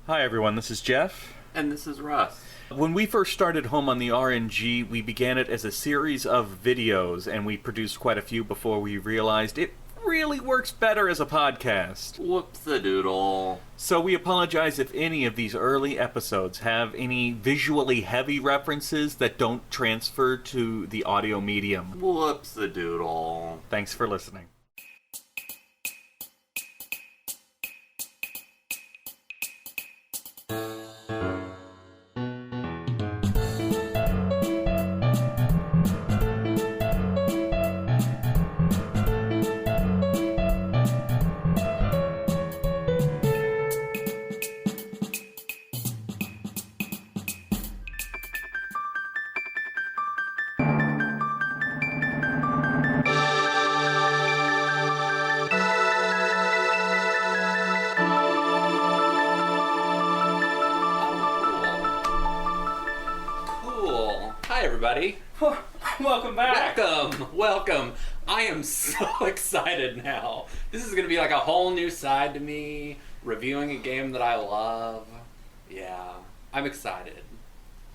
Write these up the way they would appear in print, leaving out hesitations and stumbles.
Hi everyone, this is Jeff. And this is Russ. When we first started Home on the RNG, we began it as a series of videos, and we produced quite a few before we realized it really works better as a podcast. Whoops-a-doodle. So we apologize if any of these early episodes have any visually heavy references that don't transfer to the audio medium. Whoops-a-doodle. Thanks for listening. Hi, everybody. Welcome back! Welcome. I am so excited now. This is going to be like a whole new side to me, reviewing a game that I love. Yeah, I'm excited.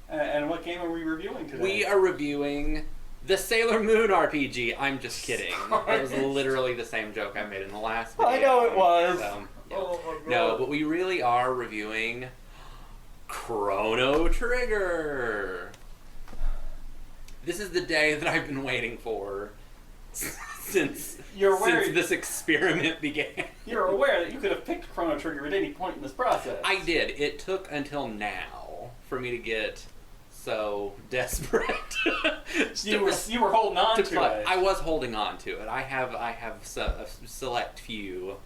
And what game are we reviewing today? We are reviewing the Sailor Moon RPG. I'm just kidding. It was literally the same joke I made in the last video. I know it was. So, yeah. Oh my God. No, but we really are reviewing Chrono Trigger. This is the day that I've been waiting for since this experiment began. You're aware that you could have picked Chrono Trigger at any point in this process. I did. It took until now for me to get so desperate. You were holding on to it. I was holding on to it. I have a select few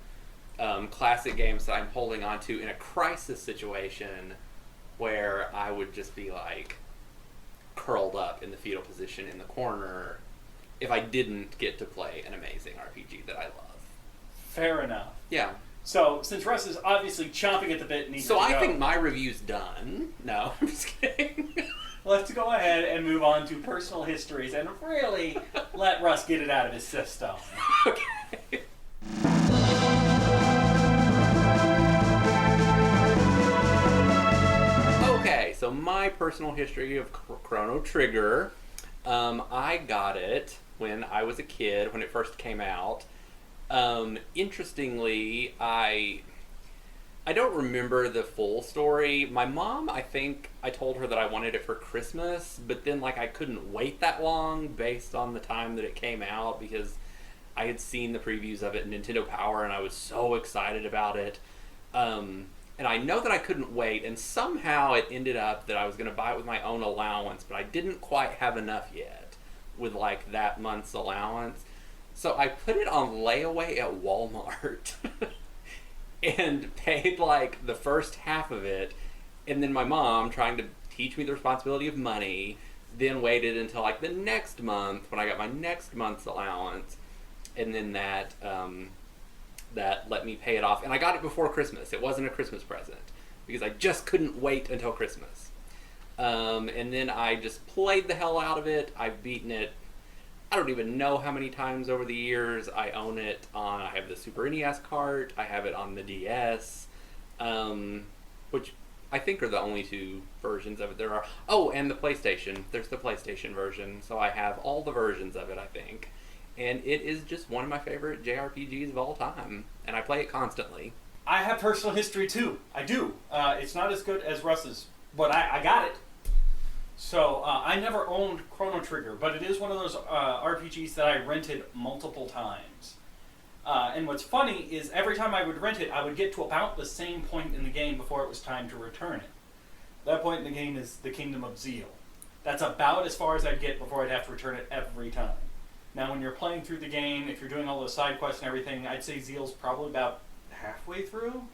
classic games that I'm holding on to in a crisis situation where I would just be like curled up in the fetal position in the corner if I didn't get to play an amazing RPG that I love. Fair enough. Yeah. So, since Russ is obviously chomping at the bit and needs to go, I think my review's done. No, I'm just kidding. Let's go ahead and move on to personal histories and really let Russ get it out of his system. Okay. Okay, so my personal history of Chrono Trigger, I got it when I was a kid, when it first came out. Interestingly, I don't remember the full story. My mom, I think I told her that I wanted it for Christmas, but then I couldn't wait that long based on the time that it came out because I had seen the previews of it in Nintendo Power and I was so excited about it. And I know that I couldn't wait, and somehow it ended up that I was going to buy it with my own allowance, but I didn't quite have enough yet with that month's allowance. So I put it on layaway at Walmart and paid the first half of it, and then my mom, trying to teach me the responsibility of money, then waited until the next month when I got my next month's allowance, and then that let me pay it off. And I got it before Christmas. It wasn't a Christmas present because I just couldn't wait until Christmas. And then I just played the hell out of it. I've beaten it, I don't even know how many times over the years. I own it on, I have the Super NES cart, I have it on the DS, which I think are the only two versions of it there are. Oh, and the PlayStation. There's the PlayStation version. So I have all the versions of it, I think. And it is just one of my favorite JRPGs of all time. And I play it constantly. I have personal history too. I do. It's not as good as Russ's, but I got it. So I never owned Chrono Trigger, but it is one of those RPGs that I rented multiple times. And what's funny is every time I would rent it, I would get to about the same point in the game before it was time to return it. That point in the game is the Kingdom of Zeal. That's about as far as I'd get before I'd have to return it every time. Now, when you're playing through the game, if you're doing all those side quests and everything, I'd say Zeal's probably about halfway through.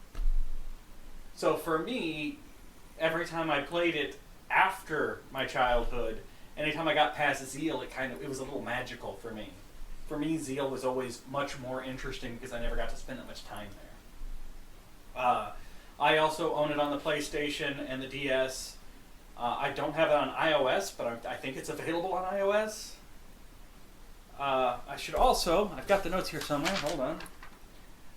So for me, every time I played it after my childhood, anytime I got past Zeal, it was a little magical for me. For me, Zeal was always much more interesting because I never got to spend that much time there. I also own it on the PlayStation and the DS. I don't have it on iOS, but I think it's available on iOS. I should also, I've got the notes here somewhere, hold on.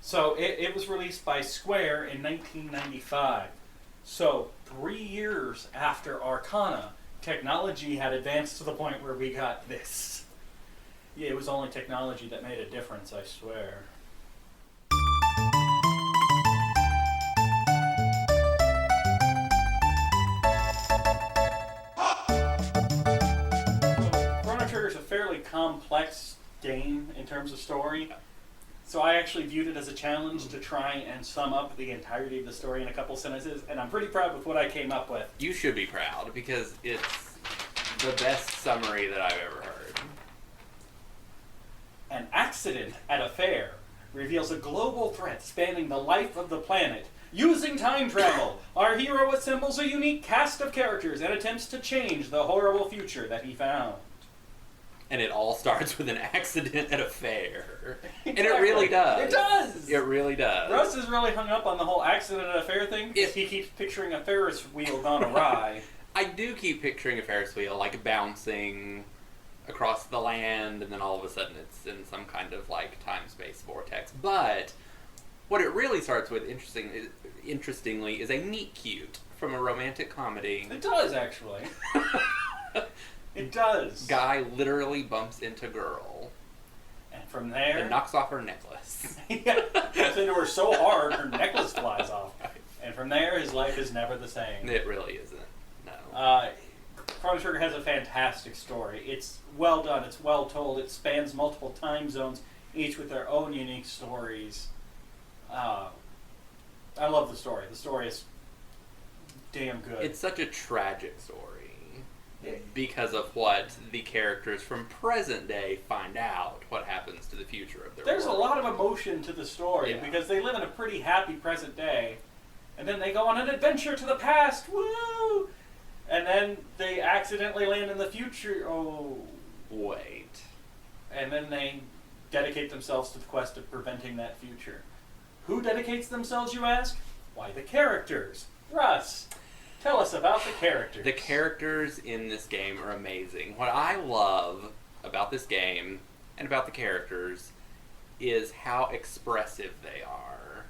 So it was released by Square in 1995. So 3 years after Arcana, technology had advanced to the point where we got this. Yeah, it was only technology that made a difference, I swear. Chrono Trigger is a fairly complex game in terms of story. So I actually viewed it as a challenge to try and sum up the entirety of the story in a couple sentences, and I'm pretty proud with what I came up with. You should be proud, because it's the best summary that I've ever heard. An accident at a fair reveals a global threat spanning the life of the planet. Using time travel, our hero assembles a unique cast of characters and attempts to change the horrible future that he found. And it all starts with an accident at a fair. Exactly. And it really does. It does! It really does. Russ is really hung up on the whole accident at a fair thing because he keeps picturing a Ferris wheel gone awry. I do keep picturing a Ferris wheel, like, bouncing across the land, and then all of a sudden it's in some kind of, like, time-space vortex. But what it really starts with, interestingly, is a meet-cute from a romantic comedy. It does, actually. It does. Guy literally bumps into girl. And from there... And knocks off her necklace. Yeah, bumps into her so hard, her necklace flies off. And from there, his life is never the same. It really isn't. No. Chrono Trigger has a fantastic story. It's well done. It's well told. It spans multiple time zones, each with their own unique stories. I love the story. The story is damn good. It's such a tragic story because of what the characters from present day find out, what happens to the future of their There's world. a lot of emotion to the story because they live in a pretty happy present day, and then they go on an adventure to the past. Woo! And then they accidentally land in the future. Oh. Wait. And then they dedicate themselves to the quest of preventing that future. Who dedicates themselves, you ask? Why, the characters. Russ, tell us about the characters. The characters in this game are amazing. What I love about this game and about the characters is how expressive they are,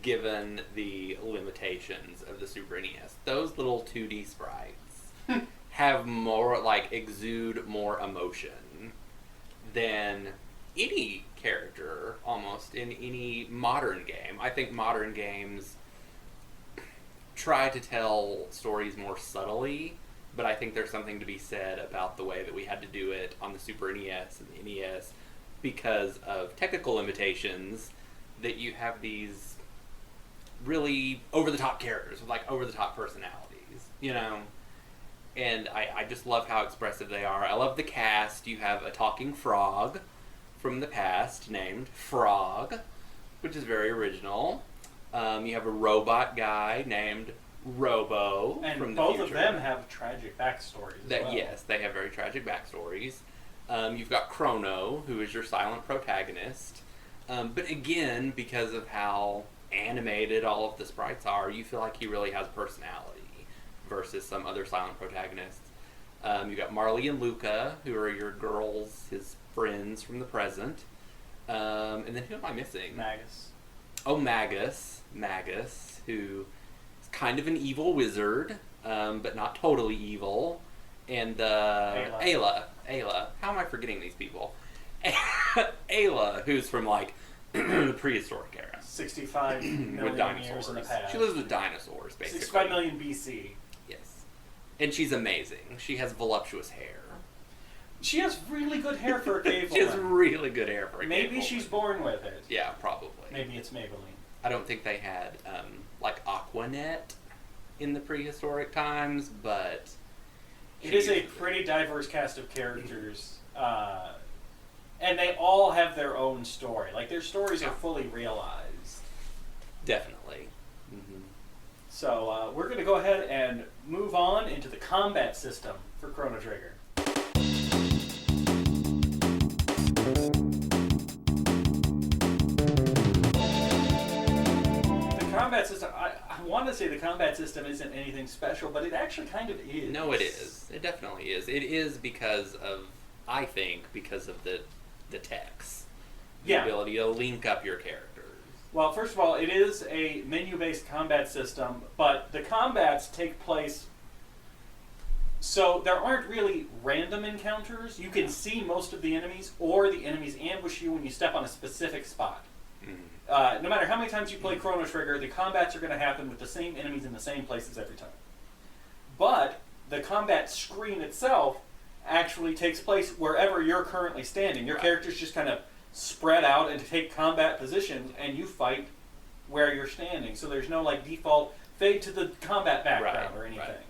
given the limitations of the Super NES. Those little 2D sprites have more, like, exude more emotion than any character, almost, in any modern game. I think modern games try to tell stories more subtly, but I think there's something to be said about the way that we had to do it on the Super NES and the NES because of technical limitations, that you have these really over-the-top characters with, like, over-the-top personalities, you know? And I just love how expressive they are. I love the cast. You have a talking frog from the past named Frog, which is very original. You have a robot guy named Robo and from the both future. of them have tragic backstories as well. Yes, they have very tragic backstories. You've got Chrono, who is your silent protagonist. But again, because of how animated all of the sprites are, you feel like he really has personality versus some other silent protagonists. You've got Marley and Luca, who are your girls, his friends from the present. And then who am I missing? Magus. Oh, Magus, who is kind of an evil wizard, but not totally evil. And Ayla. How am I forgetting these people? Ayla, who's from, like, the prehistoric era. 65 million with dinosaurs. years in the past. She lives with dinosaurs, basically. 65 million BC. Yes. And she's amazing. She has voluptuous hair. She has really good hair for a cave She has woman. really good hair for a Maybe cave she's woman. born with it. Yeah, probably. Maybe it's Maybelline. I don't think they had, like, Aquanet in the prehistoric times, but... It is a pretty diverse cast of characters, and they all have their own story. Like, their stories are fully realized. Definitely. Mm-hmm. So, we're going to go ahead and move on into the combat system for Chrono Trigger. The combat system, I want to say the combat system isn't anything special, but it actually kind of is. No, it is. It definitely is. It is because of, I think, because of the text. The ability to link up your characters. Well, first of all, it is a menu-based combat system, but the combats take place. So there aren't really random encounters. You can see most of the enemies, or the enemies ambush you when you step on a specific spot. No matter how many times you play Chrono Trigger, the combats are going to happen with the same enemies in the same places every time. But the combat screen itself actually takes place wherever you're currently standing. Your characters just kind of spread out and take combat positions, and you fight where you're standing. So there's no like default fade to the combat background or anything.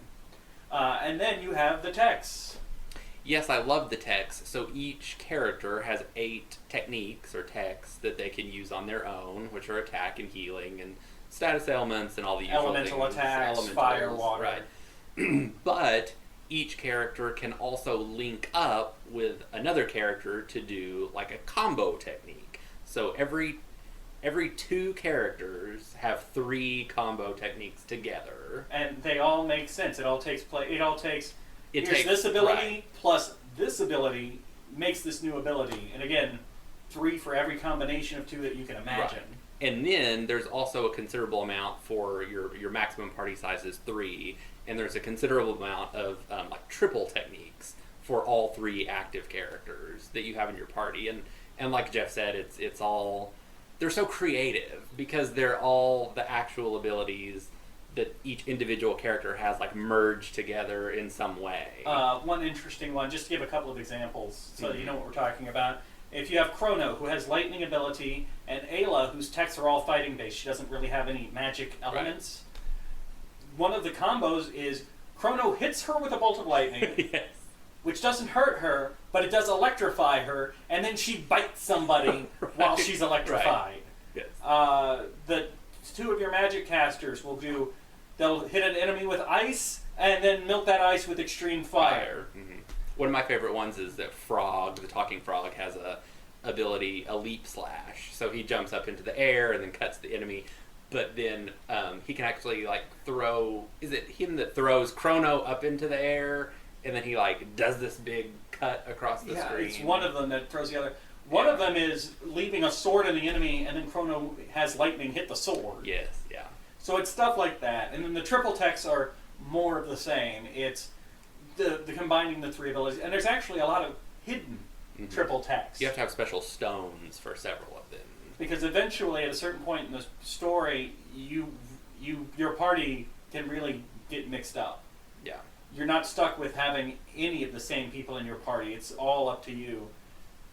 And then you have the techs. Yes, I love the techs. So each character has 8 techniques or techs that they can use on their own, which are attack and healing and status elements and all the usual Elemental things. attacks, fire, water. Right. But each character can also link up with another character to do like a combo technique. So every 2 characters have 3 combo techniques together, and they all make sense. It all takes place. It here's takes this ability plus this ability makes this new ability, and again, 3 for every combination of 2 that you can imagine. Right. And then there's also a considerable amount for your maximum party size is 3, and there's a considerable amount of like triple techniques for all 3 active characters that you have in your party. And like Jeff said, it's all, they're so creative because they're all the actual abilities that each individual character has like merged together in some way. One interesting one, just to give a couple of examples so that you know what we're talking about. If you have Chrono, who has lightning ability, and Ayla, whose techs are all fighting based, she doesn't really have any magic elements. One of the combos is Chrono hits her with a bolt of lightning, Yes. which doesn't hurt her, but it does electrify her, and then she bites somebody while she's electrified. Yes. The 2 of your magic casters they'll hit an enemy with ice, and then melt that ice with extreme fire. Mm-hmm. One of my favorite ones is that Frog, the talking frog, has a ability, a leap slash. So he jumps up into the air and then cuts the enemy. But then he can actually like throw. Is it him that throws Chrono up into the air, and then he like does this big cut across the screen? It's one of them that throws the other. One of them is leaving a sword in the enemy, and then Chrono has lightning hit the sword. Yes, yeah. So it's stuff like that, and then the triple techs are more of the same. It's the combining the 3 abilities, and there's actually a lot of hidden triple techs. You have to have special stones for several of them. Because eventually, at a certain point in the story, your party can really get mixed up. Yeah. You're not stuck with having any of the same people in your party. It's all up to you.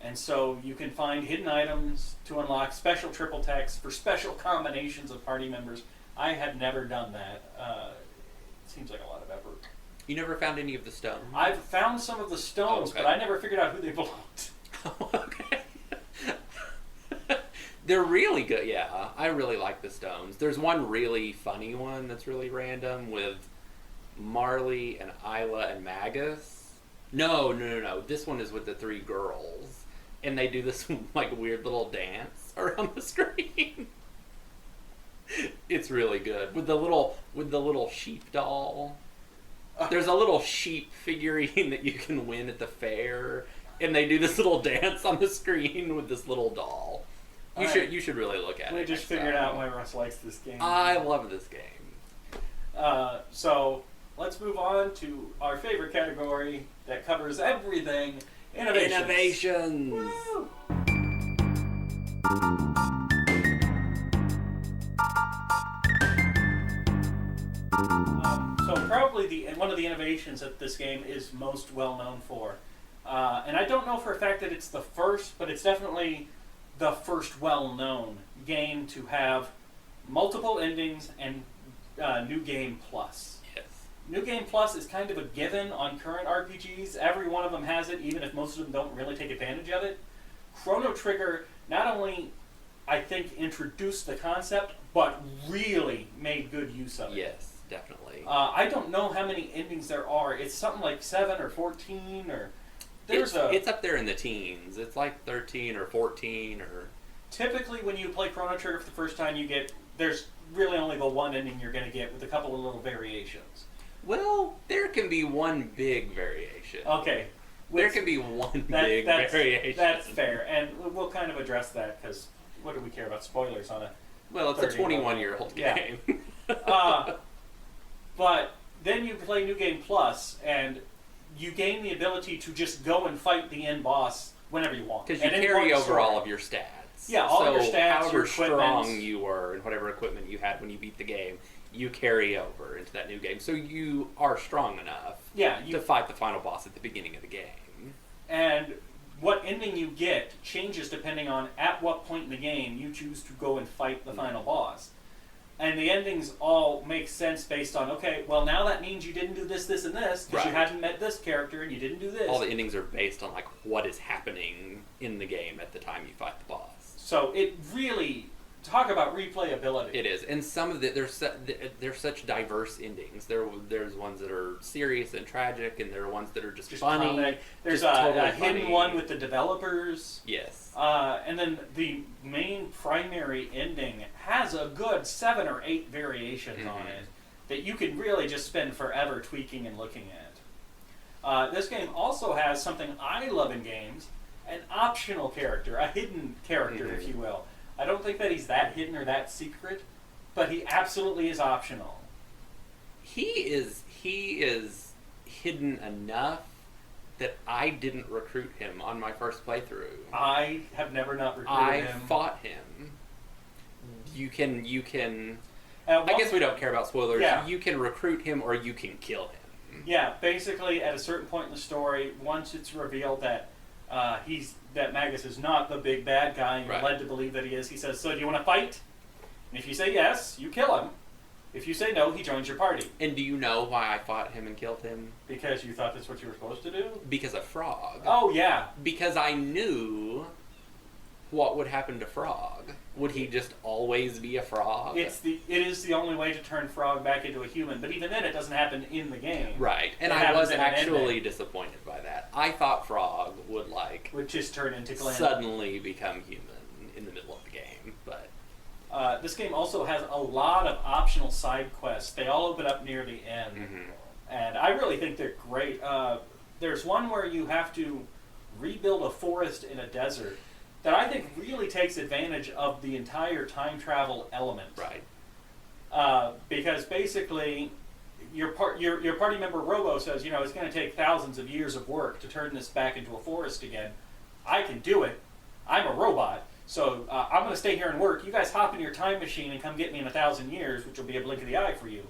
And so you can find hidden items to unlock special triple techs for special combinations of party members. I have never done that. It seems like a lot of effort. You never found any of the stones? I've found some of the stones, okay. but I never figured out who they belonged to. Okay. They're really good, yeah. I really like the stones. There's one really funny one that's really random with Marley and Isla and Magus. No. This one is with the 3 girls. And they do this like weird little dance around the screen. It's really good. With the little sheep doll. There's a little sheep figurine that you can win at the fair, and they do this little dance on the screen with this little doll. You should really look at it. We just figured out why Russ likes this game. I love this game. So let's move on to our favorite category that covers everything: innovations. Woo! So probably one of the innovations that this game is most well known for, and I don't know for a fact that it's the first, but it's definitely the first well-known game to have multiple endings and New Game Plus. Yes. New Game Plus is kind of a given on current RPGs. Every one of them has it, even if most of them don't really take advantage of it. Chrono Trigger not only, I think, introduced the concept, but really made good use of it. Yes, definitely. I don't know how many endings there are. It's something like 7 or 14 or... It's up there in the teens. It's like 13 or 14 or... Typically, when you play Chrono Trigger for the first time, there's really only the one ending you're going to get with a couple of little variations. Well, there can be one big variation. Okay. There can be one big variation. That's fair, and we'll kind of address that, because what do we care about spoilers on a Well, it's a 21-year-old Yeah. game. But then you play New Game Plus, and you gain the ability to just go and fight the end boss whenever you want. Because you At any carry point in the over story. all of your stats. Yeah, all so your stats, however your equipment. strong you were and whatever equipment you had when you beat the game, you carry over into that new game. So you are strong enough to fight the final boss at the beginning of the game. And what ending you get changes depending on at what point in the game you choose to go and fight the final boss. And the endings all make sense based on, okay, well now that means you didn't do this, this, and this, because you hadn't met this character and you didn't do this. All the endings are based on like what is happening in the game at the time you fight the boss. So it really, talk about replayability. It is, and some of there's such diverse endings. There's ones that are serious and tragic, and there are ones that are just funny. Comedy. There's just a totally hidden funny. one with the developers. Yes. And then the main primary ending has a good 7 or 8 variations on it that you can really just spend forever tweaking and looking at. This game also has something I love in games, an optional character, a hidden character, if you will. I don't think that he's that hidden or that secret, but he absolutely is optional. He is hidden enough that I didn't recruit him on my first playthrough. I have never not recruited him. I fought him. You can I guess we don't care about spoilers. Yeah. You can recruit him or you can kill him. Yeah, basically at a certain point in the story, once it's revealed that that Magus is not the big bad guy, and you're led to believe that he is, he says, so do you want to fight? And if you say yes, you kill him. If you say no, he joins your party. And do you know why I fought him and killed him? Because you thought that's what you were supposed to do? Because of Frog. Oh, yeah. Because I knew what would happen to Frog. Would he just always be a frog? It is the only way to turn Frog back into a human, but even then it doesn't happen in the game. Right, and I was actually disappointed by that. I thought Frog would just turn into Glenn. Suddenly become human in the middle of the game, but... this game also has a lot of optional side quests. They all open up near the end, and I really think they're great. There's one where you have to rebuild a forest in a desert that I think really takes advantage of the entire time travel element. Right. Because basically, your party member Robo says, it's going to take thousands of years of work to turn this back into a forest again. I can do it. I'm a robot. So I'm going to stay here and work. You guys hop in your time machine and come get me in 1,000 years, which will be a blink of the eye for you.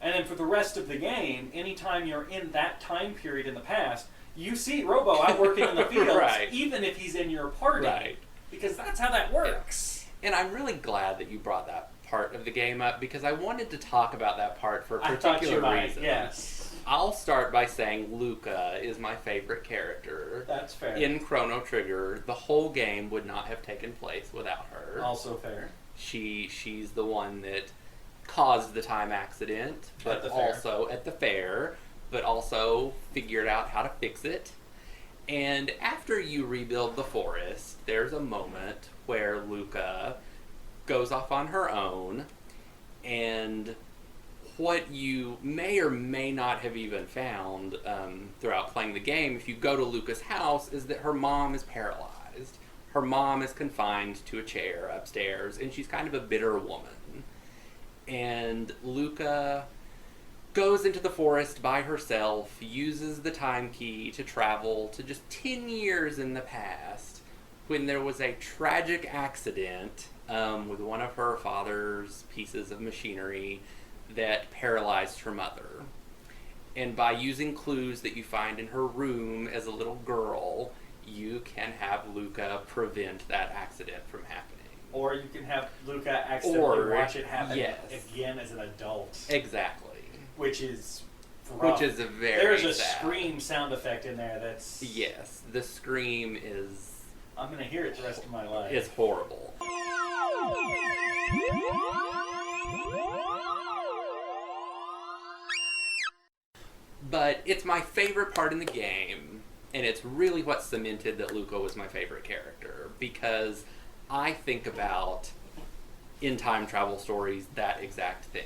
And then for the rest of the game, anytime you're in that time period in the past, you see Robo out working in the fields, even if he's in your party, because that's how that works. And I'm really glad that you brought that part of the game up, because I wanted to talk about that part for a particular reason. Yes. I'll start by saying Luca is my favorite character. That's fair. In Chrono Trigger, the whole game would not have taken place without her. Also fair. She's the one that caused the time accident, but also at the fair, but also figured out how to fix it. And after you rebuild the forest, there's a moment where Luca goes off on her own, and what you may or may not have even found throughout playing the game, if you go to Luca's house, is that her mom is paralyzed. Her mom is confined to a chair upstairs, and she's kind of a bitter woman. And Luca goes into the forest by herself, uses the time key to travel to just 10 years in the past, when there was a tragic accident with one of her father's pieces of machinery that paralyzed her mother. And by using clues that you find in her room as a little girl, you can have Luca prevent that accident from happening. Or you can have Luca accidentally watch it happen again as an adult. Exactly. Which is rough. Which is a very There's a sad. scream sound effect in there that's... Yes, the scream is... I'm going to hear it the rest of my life. It's horrible. But it's my favorite part in the game, and it's really what cemented that Luca was my favorite character, because I think about, in time travel stories, that exact thing.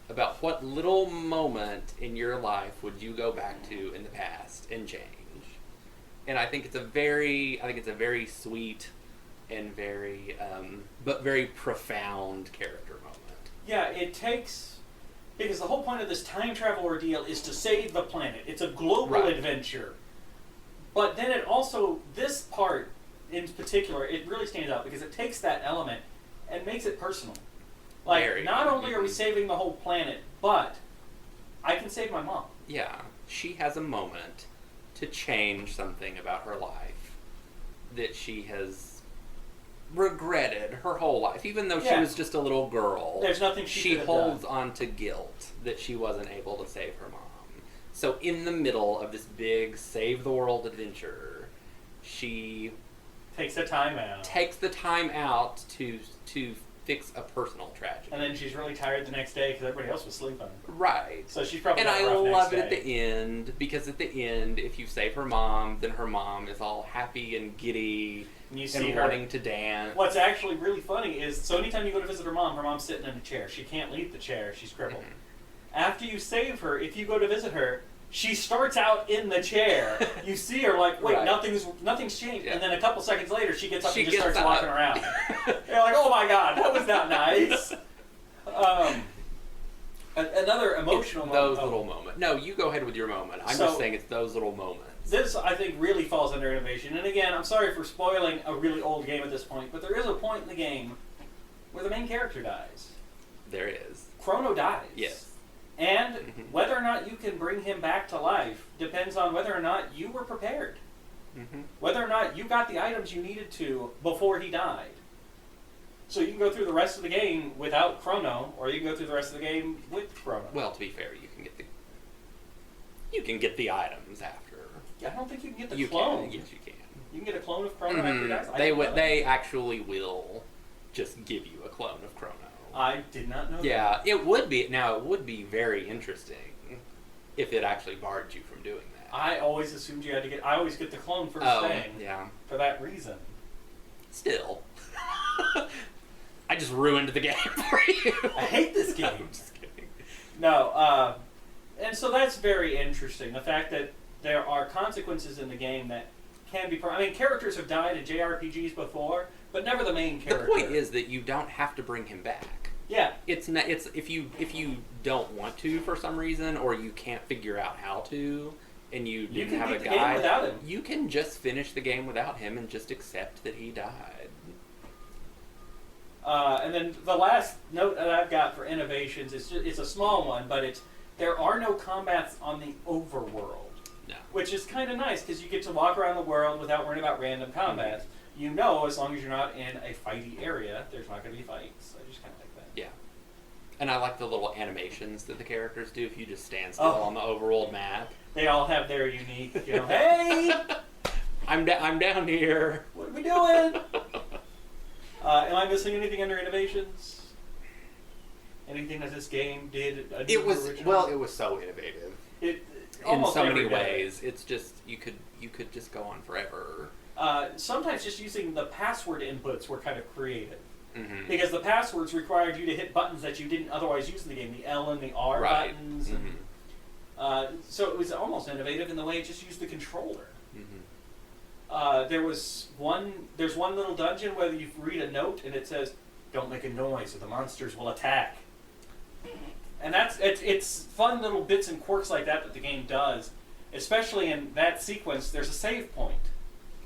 About what little moment in your life would you go back to in the past and change. And I think it's a very sweet and very, but very profound character moment. Yeah, it takes... Because the whole point of this time travel ordeal is to save the planet. It's a global adventure. But then it also, this part in particular, it really stands out because it takes that element and makes it personal. Like, not only are we saving the whole planet, but I can save my mom. Yeah, she has a moment to change something about her life that she has regretted her whole life, even though she was just a little girl. There's nothing she holds on to guilt that she wasn't able to save her mom. So in the middle of this big save the world adventure, she takes the time out to fix a personal tragedy. And then she's really tired the next day because everybody else was sleeping. Right. So she's probably And got a I rough love next it at day. the end, because at the end, if you save her mom, then her mom is all happy and giddy and you see and her wanting to dance. What's actually really funny is, so anytime you go to visit her mom's sitting in a chair. She can't leave the chair. She's crippled. Mm-hmm. After you save her, if you go to visit her, she starts out in the chair. You see her like, wait, nothing's changed. Yeah. And then a couple seconds later, she gets up and just starts up. walking around. You're like, oh my god, that was not nice. Another emotional moment. Those little moments. No, you go ahead with your moment. I'm just saying it's those little moments. This, I think, really falls under innovation. And again, I'm sorry for spoiling a really old game at this point, but there is a point in the game where the main character dies. There is. Chrono dies. Yes. And whether or not you can bring him back to life depends on whether or not you were prepared. Mm-hmm. Whether or not you got the items you needed to before he died. So you can go through the rest of the game without Chrono, or you can go through the rest of the game with Chrono. Well, to be fair, you can get the items after. Yeah, I don't think you can get the clone. Yes, you can. You can get a clone of Chrono after he dies? They actually will just give you a clone of Chrono. I did not know that. Yeah, it would be. Now, it would be very interesting if it actually barred you from doing that. I always assumed you had to get... I always get the clone first thing. Yeah. For that reason. Still. I just ruined the game for you. I hate this game. I'm just kidding. No, and so that's very interesting. The fact that there are consequences in the game that can be... I mean, characters have died in JRPGs before, but never the main character. The point is that you don't have to bring him back. Yeah. It's if you don't want to for some reason, or you can't figure out how to, and you didn't have a guide, game without him. You can just finish the game without him and just accept that he died. And then the last note that I've got for innovations is it's a small one, but there are no combats on the overworld. No. Which is kind of nice because you get to walk around the world without worrying about random combats. Mm-hmm. You know, as long as you're not in a fighty area, there's not going to be fights. I just kind of like that. Yeah. And I like the little animations that the characters do if you just stand still on the overworld map. They all have their unique, hey! I'm down here. What are we doing? Am I missing anything under innovations? Anything that this game did? It was so innovative. In so many ways. It's just you could just go on forever. Sometimes just using the password inputs were kind of creative. Mm-hmm. Because the passwords required you to hit buttons that you didn't otherwise use in the game, the L and the R buttons. Mm-hmm. And, so it was almost innovative in the way it just used the controller. Mm-hmm. There's one little dungeon where you read a note and it says, "Don't make a noise or the monsters will attack." And it's fun little bits and quirks like that the game does. Especially in that sequence, there's a save point.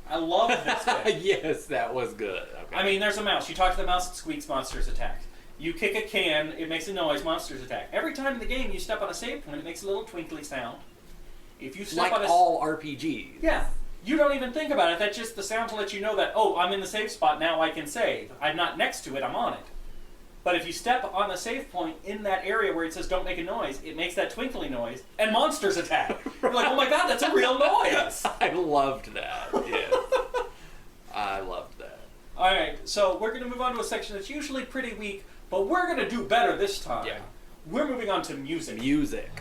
I love this bit. Yes, that was good. Okay. I mean, there's a mouse. You talk to the mouse, it squeaks, monsters attack. You kick a can, it makes a noise, monsters attack. Every time in the game you step on a save point, it makes a little twinkly sound. If you step on all RPGs. Yeah. You don't even think about it. That's just the sound to let you know that, oh, I'm in the save spot, now I can save. I'm not next to it, I'm on it. But if you step on the save point in that area where it says don't make a noise, it makes that twinkly noise, and monsters attack. You're like, oh my god, that's a real noise! I loved that, yes. I loved that. Alright, so we're going to move on to a section that's usually pretty weak, but we're going to do better this time. Yeah. We're moving on to music. Music.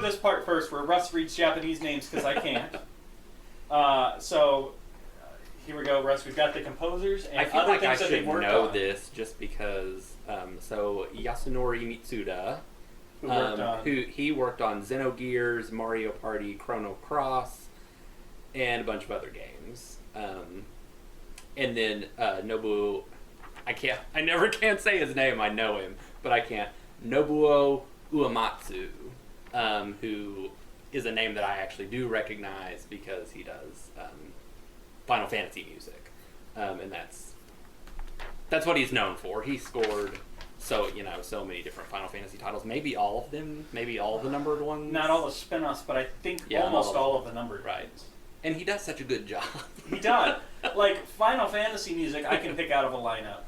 This part first, where Russ reads Japanese names because I can't. Here we go, Russ. We've got the composers and I feel other like I things that they should worked know on. this just because. So Yasunori Mitsuda, Who worked on? He worked on Xenogears, Mario Party, Chrono Cross, and a bunch of other games. And then Nobuo, I never can say his name. I know him, but I can't. Nobuo Uematsu, who is a name that I actually do recognize because he does Final Fantasy music, and that's what he's known for. He scored so many different Final Fantasy titles. Maybe all of them. Maybe all of the numbered ones. Not all the spin-offs, but I think almost all of the numbered right. ones. And he does such a good job. He does. Like Final Fantasy music, I can pick out of a lineup.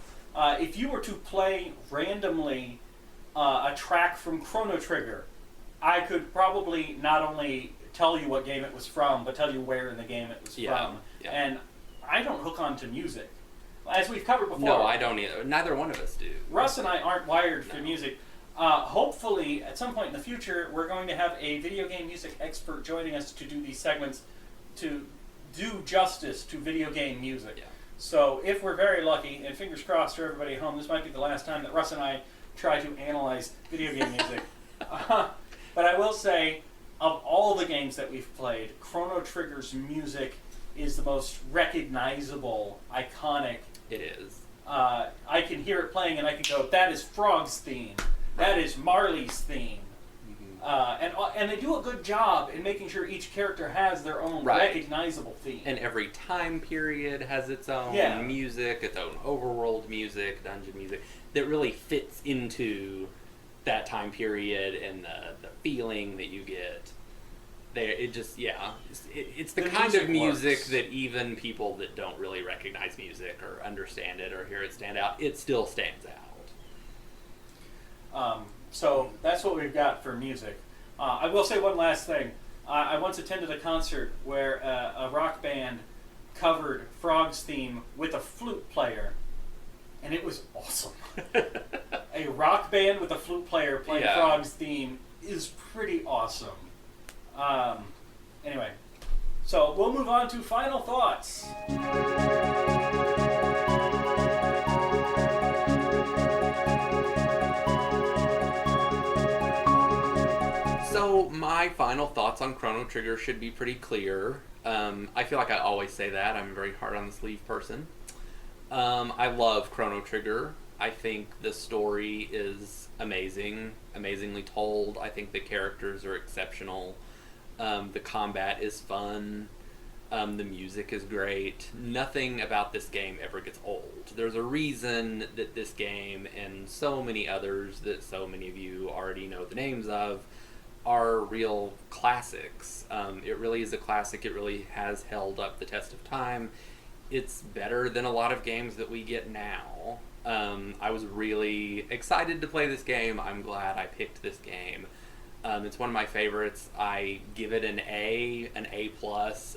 If you were to play randomly a track from Chrono Trigger, I could probably not only tell you what game it was from, but tell you where in the game it was from. Yeah. And I don't hook on to music. As we've covered before. No, I don't either. Neither one of us do. Russ and I aren't wired for music. Hopefully, at some point in the future, we're going to have a video game music expert joining us to do these segments to do justice to video game music. Yeah. So if we're very lucky, and fingers crossed for everybody at home, this might be the last time that Russ and I try to analyze video game music. But I will say, of all the games that we've played, Chrono Trigger's music is the most recognizable, iconic. It is. I can hear it playing and I can go, that is Frog's theme. That is Marley's theme. And they do a good job in making sure each character has their own recognizable theme. And every time period has its own music, its own overworld music, dungeon music, that really fits into that time period and the feeling that you get. There, it just, it's the kind of music that even people that don't really recognize music or understand it or hear it stand out, it still stands out. So that's what we've got for music. I will say one last thing. I once attended a concert where a rock band covered Frog's theme with a flute player, and it was awesome. A rock band with a flute player playing Frog's theme is pretty awesome. Anyway, so we'll move on to final thoughts. So my final thoughts on Chrono Trigger should be pretty clear. I feel like I always say that. I'm a very hard on the sleeve person. I love Chrono Trigger. I think the story is amazing, amazingly told. I think the characters are exceptional. The combat is fun. The music is great. Nothing about this game ever gets old. There's a reason that this game and so many others that so many of you already know the names of are real classics. It really is a classic. It really has held up the test of time. It's better than a lot of games that we get now. I was really excited to play this game. I'm glad I picked this game. It's one of my favorites. I give it an A, an A+,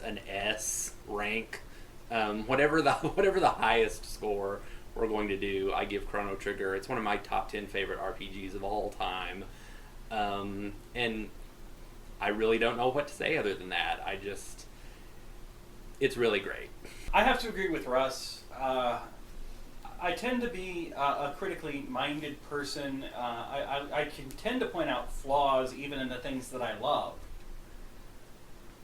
an S rank. Whatever the highest score we're going to do, I give Chrono Trigger. It's one of my top 10 favorite RPGs of all time. And I really don't know what to say other than that. It's really great. I have to agree with Russ. I tend to be a critically minded person. I can tend to point out flaws even in the things that I love.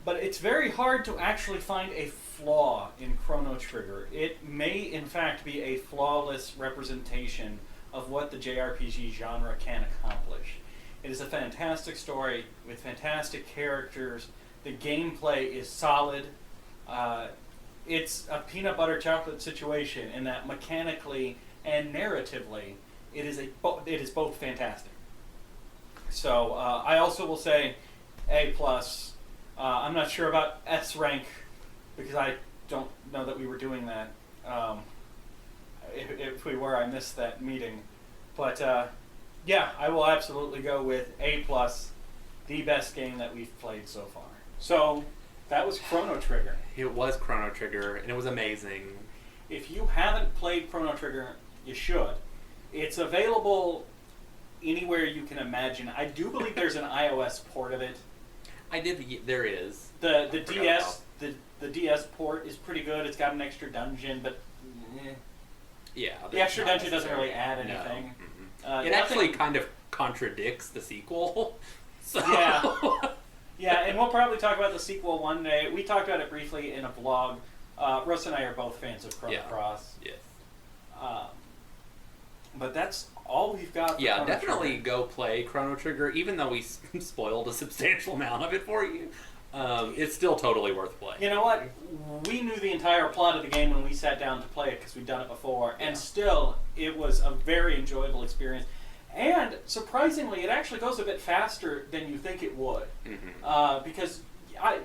But it's very hard to actually find a flaw in Chrono Trigger. It may, in fact, be a flawless representation of what the JRPG genre can accomplish. It is a fantastic story with fantastic characters. The gameplay is solid. It's a peanut butter chocolate situation in that mechanically and narratively, it is both fantastic. So I also will say A+. I'm not sure about S rank because I don't know that we were doing that. If we were, I missed that meeting. But yeah, I will absolutely go with A+, the best game that we've played so far. So that was Chrono Trigger. It was Chrono Trigger, and it was amazing. If you haven't played Chrono Trigger, you should. It's available anywhere you can imagine. I do believe there's an iOS port of it. There is. The DS the DS port is pretty good. It's got an extra dungeon, but yeah, the extra dungeon doesn't really add anything. No. It actually kind of contradicts the sequel. So Yeah. Yeah, and we'll probably talk about the sequel one day. We talked about it briefly in a vlog. Russ and I are both fans of Chrono Cross. Yes. But that's all we've got for Yeah, Chrono definitely Trigger. go play Chrono Trigger, even though we spoiled a substantial amount of it for you. It's still totally worth playing. You know what? We knew the entire plot of the game when we sat down to play it because we'd done it before, and still, it was a very enjoyable experience. And surprisingly, it actually goes a bit faster than you think it would. Because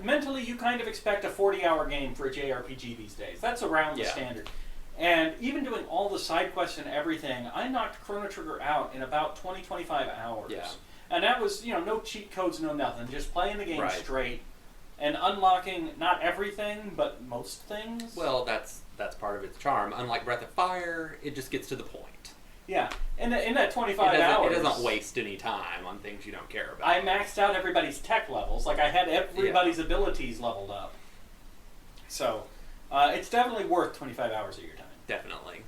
mentally, you kind of expect a 40-hour game for a JRPG these days. That's around the standard. And even doing all the side quests and everything, I knocked Chrono Trigger out in about 20-25 hours. Yeah. And that was, no cheat codes, no nothing. Just playing the game Right. straight and unlocking not everything, but most things. Well, that's part of its charm. Unlike Breath of Fire, it just gets to the point. Yeah. In that 25 hours... It doesn't waste any time on things you don't care about. I maxed out everybody's tech levels. Like, I had everybody's abilities leveled up. So, it's definitely worth 25 hours of your time. Definitely.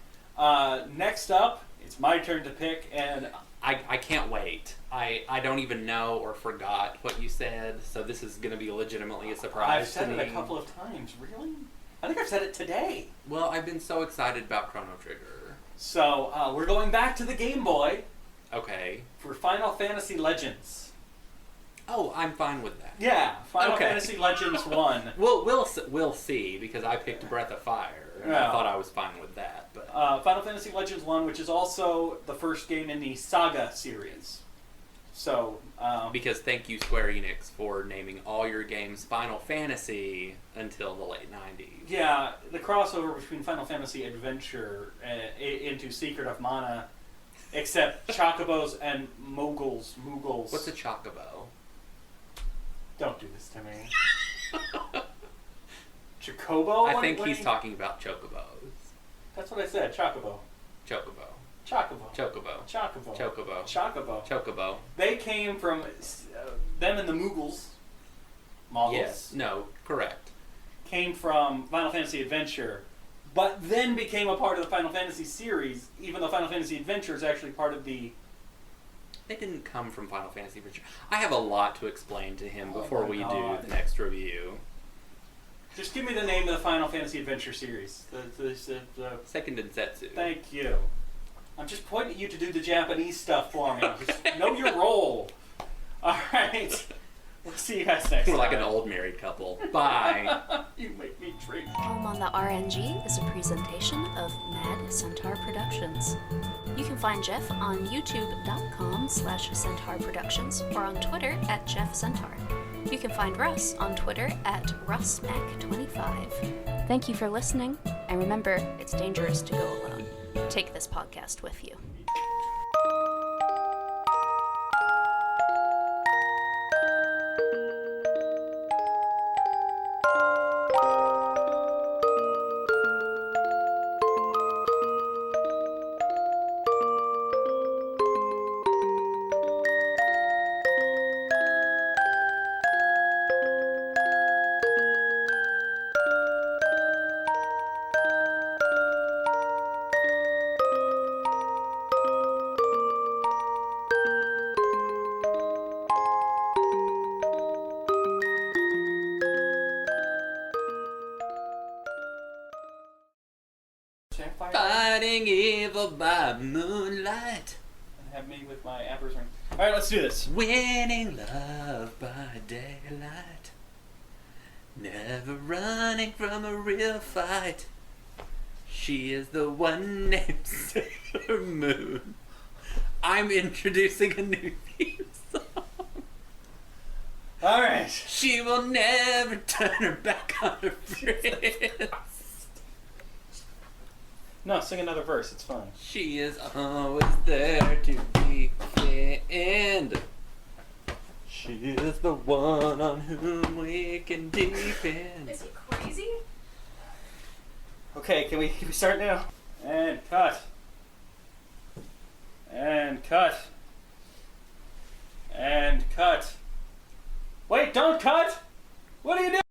Next up, it's my turn to pick, and... I can't wait. I don't even know or forgot what you said, so this is going to be legitimately a surprise I've said to it me. a couple of times. Really? I think I've said it today. Well, I've been so excited about Chrono Trigger. So, we're going back to the Game Boy Okay. for Final Fantasy Legends. Oh, I'm fine with that. Yeah, Final Okay. Fantasy Legends 1. We'll see, because I picked Breath of Fire, and I Yeah. thought I was fine with that. But Final Fantasy Legends 1, which is also the first game in the Saga series. So, because thank you, Square Enix, for naming all your games Final Fantasy until the late 90s. yeah, the crossover between Final Fantasy Adventure into Secret of Mana, except Chocobos and Moogles. What's a Chocobo? Don't do this to me. Chocobo? I think he's talking about Chocobos. That's what I said, Chocobo. Chocobo. Chocobo. Chocobo. Chocobo. Chocobo. Chocobo. Chocobo. They came from them and the Moogles. Moggles. Yes. No. Correct. Came from Final Fantasy Adventure, but then became a part of the Final Fantasy series, even though Final Fantasy Adventure is actually part of the... They didn't come from Final Fantasy Adventure. I have a lot to explain to him before my we God. do the next review. Just give me the name of the Final Fantasy Adventure series. The Second Densetsu. Thank you. I'm just pointing at you to do the Japanese stuff for me. Just know your role. All right. We'll see you guys next We're like time. an old married couple. Bye. You make me drink. Home on the RNG is a presentation of Mad Centaur Productions. You can find Jeff on youtube.com/Centaur Productions or on Twitter @JeffCentaur. You can find Russ on Twitter @RussMac25. Thank you for listening, and remember, it's dangerous to go alone. Take this podcast with you. Campfire? Fighting evil by moonlight. And have me with my Emperor's Ring. All right, let's do this. Winning love by daylight. Never running from a real fight. She is the one named Sailor Moon. I'm introducing a new theme song. All right. She will never turn her back on her friends. No, sing another verse. It's fun. She is always there to defend. She is the one on whom we can depend. Is he crazy? Okay, can we start now? And cut. And cut. And cut. Wait, don't cut! What are you doing?